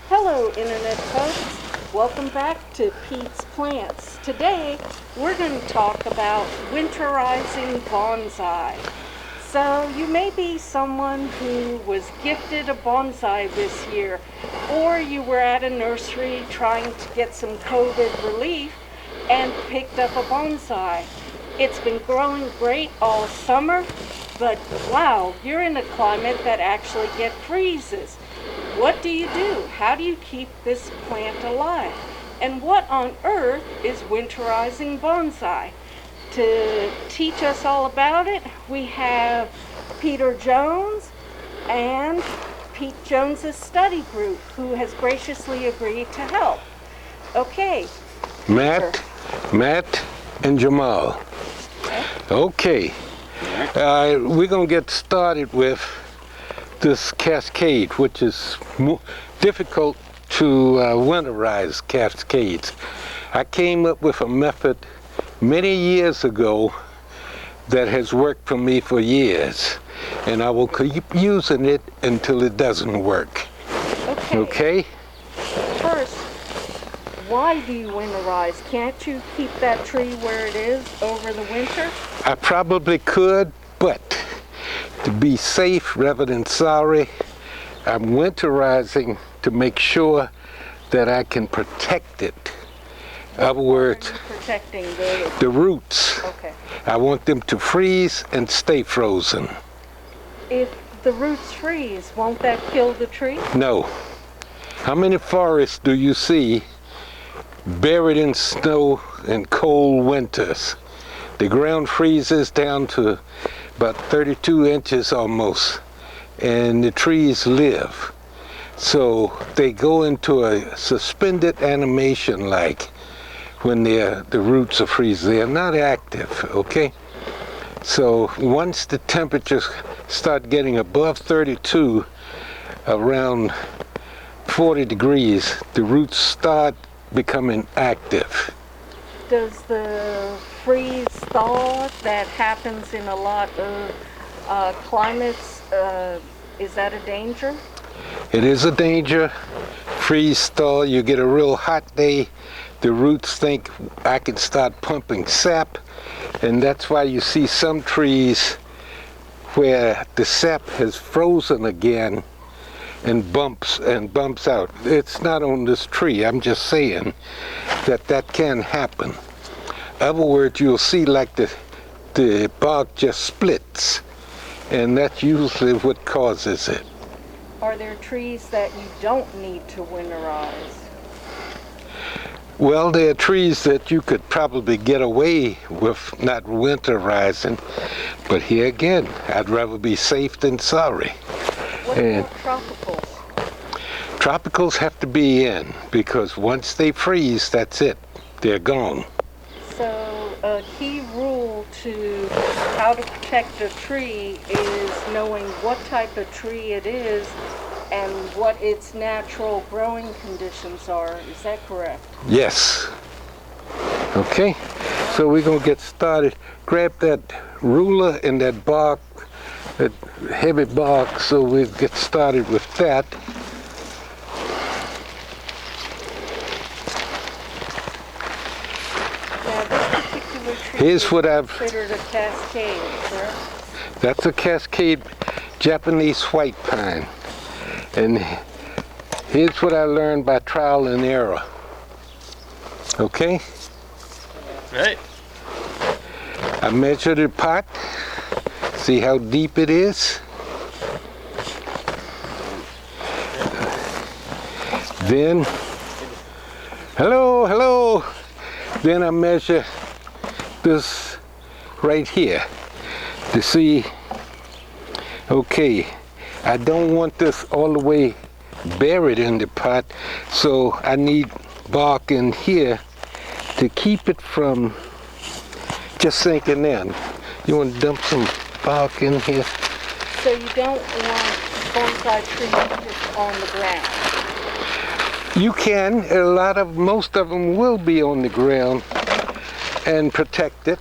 Hello, Internet folks. Welcome back to Pete's Plants. Today, we're going to talk about winterizing bonsai. So, you may be someone who was gifted a bonsai this year, or you were at a nursery trying to get some COVID relief and picked up a bonsai. It's been growing great all summer, but wow, you're in a climate that actually gets freezes. What do you do? How do you keep this plant alive? And what on earth is winterizing bonsai? To teach us all about it, we have Peter Jones and Pete Jones's study group, who has graciously agreed to help. Okay. Matt, and Jamal. Okay. We're going to get started with this cascade, which is difficult to winterize cascades. I came up with a method many years ago that has worked for me for years, and I will keep using it until it doesn't work. Okay? First, why do you winterize? Can't you keep that tree where it is over the winter? I probably could, but to be safe rather than sorry, I'm winterizing to make sure that I can protect it. In other words, protecting the roots. Okay. I want them to freeze and stay frozen. If the roots freeze, won't that kill the tree? No. How many forests do you see buried in snow and cold winters? The ground freezes down to about 32 inches almost, and the trees live. So they go into a suspended animation like when the roots are freezing. They're not active, okay? So once the temperatures start getting above 32, around 40 degrees, the roots start becoming active. Does the freeze thaw that happens in a lot of climates, is that a danger? It is a danger. Freeze thaw, you get a real hot day, the roots think I can start pumping sap, and that's why you see some trees where the sap has frozen again and bumps out. It's not on this tree, I'm just saying that can happen. In other words, you'll see like the bark just splits, and that's usually what causes it. Are there trees that you don't need to winterize? Well, there are trees that you could probably get away with not winterizing, but here again, I'd rather be safe than sorry. What about tropicals? Tropicals have to be in, because once they freeze, that's it. They're gone. So a key rule to how to protect a tree is knowing what type of tree it is and what its natural growing conditions are. Is that correct? Yes. Okay, so we're going to get started. Grab that ruler and that bark, that heavy bark, so we'll get started with that. Here's what I've considered a cascade, correct? That's a cascade Japanese white pine. And here's what I learned by trial and error. Okay? Right. I measured the pot. See how deep it is? Then, hello. Then I measure this right here to see, okay, I don't want this all the way buried in the pot, so I need bark in here to keep it from just sinking in. You want to dump some bark in here? So you don't want bonsai trees just on the ground? You can. Most of them will be on the ground and protected,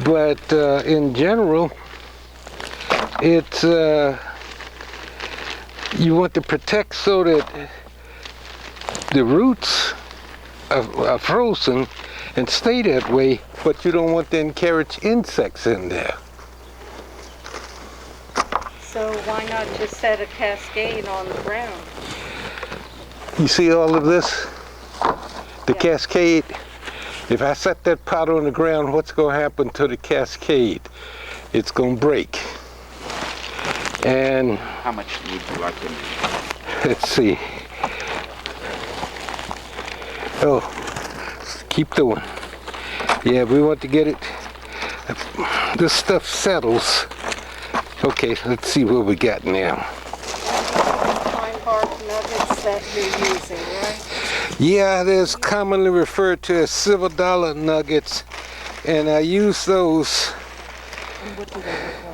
but in general, it's you want to protect so that the roots are frozen and stay that way, but you don't want to encourage insects in there. So why not just set a cascade on the ground? You see all of this? The Yeah. cascade. If I set that pot on the ground, what's going to happen to the cascade? It's going to break. And How much would you like in there? let's see. Oh, keep doing. Yeah, we want to get it. This stuff settles. Okay, let's see what we got now. Pine bark nuggets that you're using, right? Yeah, there's commonly referred to as silver dollar nuggets, and I use those. And what do they look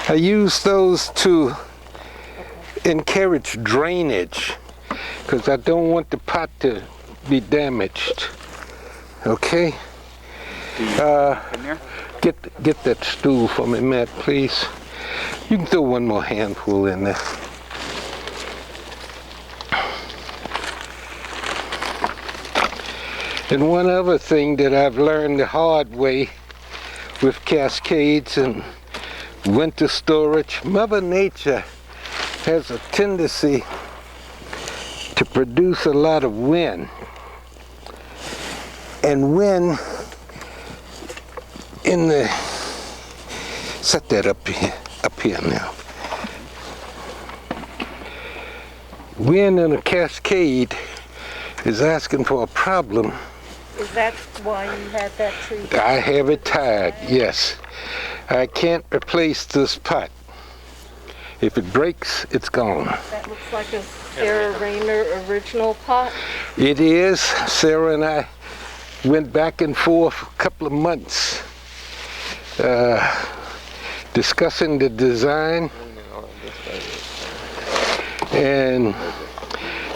like? I use those to encourage drainage, because I don't want the pot to be damaged. Okay? Do you in there? Get that stool for me, Matt, please. You can throw one more handful in there. And one other thing that I've learned the hard way with cascades and winter storage, Mother Nature has a tendency to produce a lot of wind. And wind in the, set that up here now. Wind in a cascade is asking for a problem. Is that why you had that tree? I have it tied, yes. I can't replace this pot. If it breaks, it's gone. That looks like a Sarah Rayner original pot. It is. Sarah and I went back and forth a couple of months discussing the design and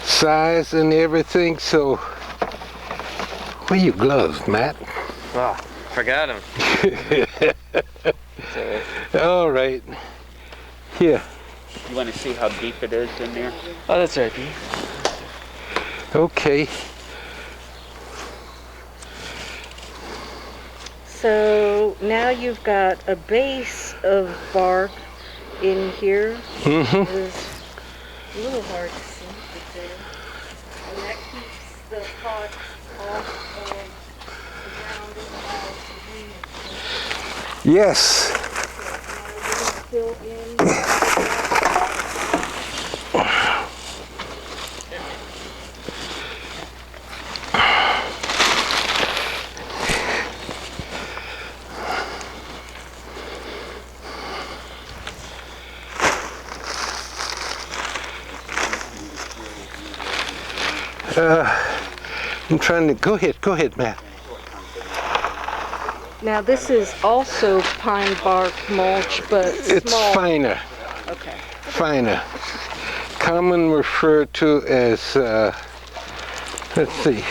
size and everything. So, where are your gloves, Matt? Oh, forgot them. All right. Here. You want to see how deep it is in there? Oh, that's right. Okay. So now you've got a base of bark in here. Mm-hmm. It's a little hard to see, but there. And that keeps the pot off of the ground and off the weeds. Yes. Okay, now we're gonna fill in. I'm trying to, go ahead, Matt. Now this is also pine bark mulch, but It's small. finer, Okay. finer. Common referred to as, let's see,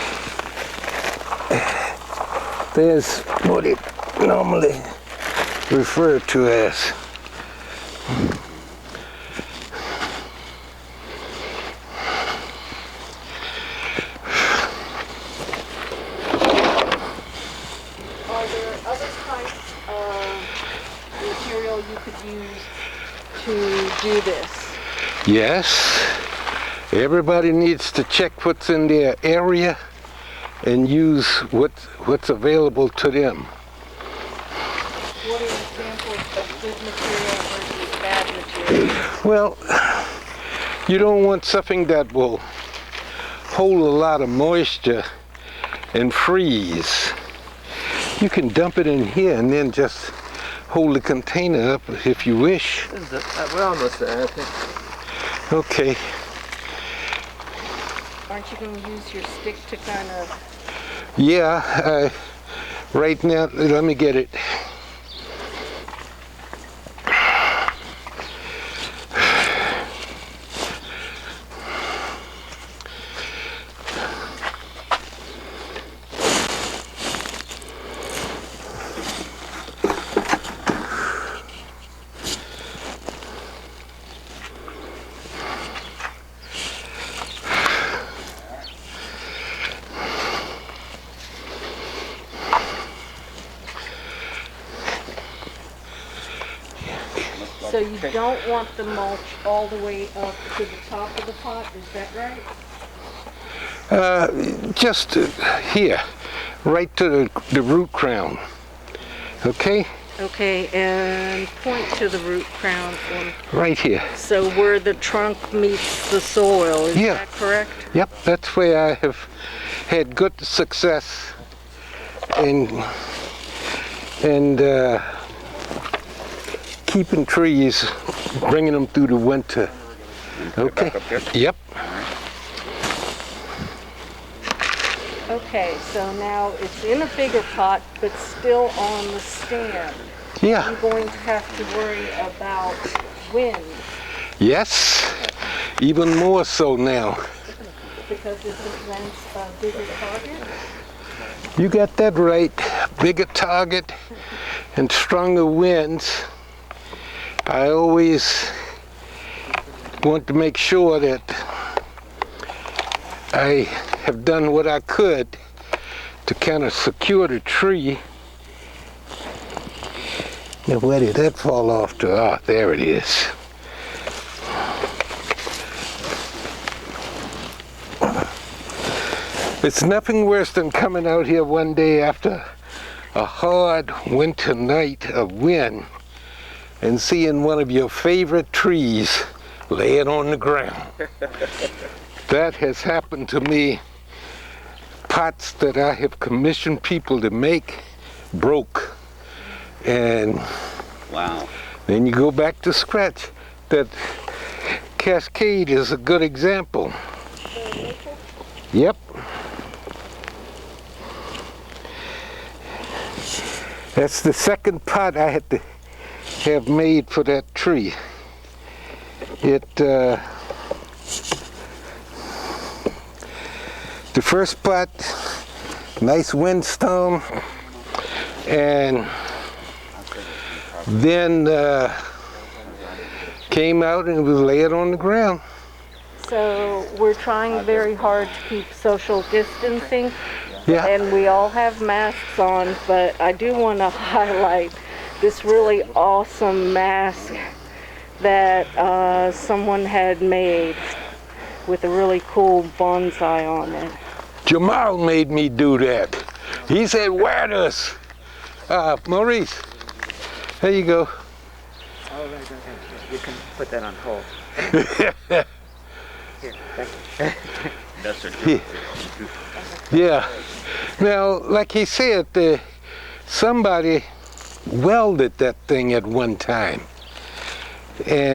there's what it normally referred to as. Are there other types of material you could use to do this? Yes, everybody needs to check what's in their area and use what's available to them. What are examples of good material versus bad material? Well, you don't want something that will hold a lot of moisture and freeze. You can dump it in here and then just hold the container up if you wish. We're almost there, I think. Okay. Aren't you going to use your stick to kind of... Yeah, right now, let me get it. So you don't want the mulch all the way up to the top of the pot, is that right? Just here, right to the root crown. Okay? Okay, and point to the root crown for me. Right here. So where the trunk meets the soil, is that correct? Yep, that's where I have had good success in keeping trees, bringing them through the winter. Okay. Yep. Okay, so now it's in a bigger pot, but still on the stand. Yeah. You're going to have to worry about wind. Yes. Even more so now. Because it presents a bigger target? You got that right. Bigger target and stronger winds. I always want to make sure that I have done what I could to kind of secure the tree. Now where did that fall off to? Ah, there it is. It's nothing worse than coming out here one day after a hard winter night of wind and seeing one of your favorite trees laying on the ground. That has happened to me. Pots that I have commissioned people to make broke. And Wow. then you go back to scratch. That cascade is a good example. Yep. That's the second pot I had to have made for that tree. The first pot, nice windstorm, and then came out and was laid on the ground. So we're trying very hard to keep social distancing. Yeah. And we all have masks on, but I do want to highlight this really awesome mask that someone had made with a really cool bonsai on it. Jamal made me do that. He said, wear this. Maurice, there you go. Oh, right, okay. You can put that on hold. Here, thank you. That's a Yeah. Now, like he said, somebody welded that thing at one time. And